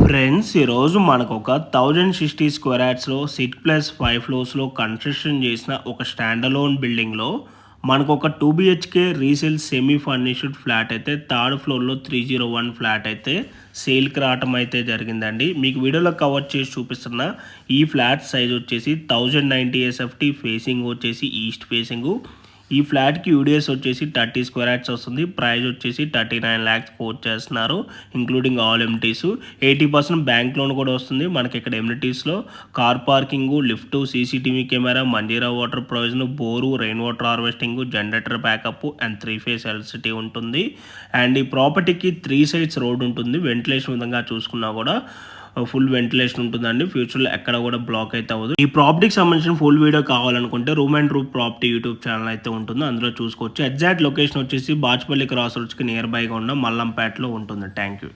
Friends ఈరోజు మనకు ఒక 1060 స్క్వేర్ యార్డ్స్లో 6+5 ఫ్లోర్స్లో కన్స్ట్రక్షన్ చేసిన ఒక స్టాండలోన్ బిల్డింగ్లో మనకు ఒక 2 BHK resale semi furnished flat అయితే థర్డ్ ఫ్లోర్లో 301 ఫ్లాట్ అయితే సేల్కి రావటం అయితే జరిగిందండి. మీకు వీడియోలో కవర్ చేసి చూపిస్తున్న ఈ ఫ్లాట్ సైజ్ వచ్చేసి 1090 SFT, ఫేసింగ్ వచ్చేసి ఈస్ట్ ఫేసింగు. ఈ ఫ్లాట్కి యూడిఎస్ వచ్చేసి 30 స్క్వేర్ యార్డ్స్ వస్తుంది. ప్రైస్ వచ్చేసి 39 lakhs కోట్ చేస్తున్నారు, including all amenities. 80% bank loan కూడా వస్తుంది. మనకి ఇక్కడ ఎమ్యూనిటీస్లో car parking, lift, CCTV camera, Manjeera water provision, bore, rain water harvesting, generator backup and 3-phase electricity ఉంటుంది. అండ్ ఈ ప్రాపర్టీకి 3 sides రోడ్ ఉంటుంది. వెంటిలేషన్ విధంగా చూసుకున్నా కూడా ఫుల్ వెంటిలేషన్ ఉంటుందండి. ఫ్యూచర్లో ఎక్కడ కూడా బ్లాక్ అయితే అవ్వదు. ఈ ప్రాపర్టీకి సంబంధించిన ఫుల్ వీడియో కావాలనుకుంటే room and roof property YouTube channel అయితే ఉంటుంది, అందులో చూసుకోవచ్చు. ఎగ్జాక్ట్ లొకేషన్ వచ్చేసి బాచ్పల్లి క్రాస్ రోడ్స్కి నియర్ బైగా ఉన్న మల్లంపేటలో ఉంటుంది. Thank you.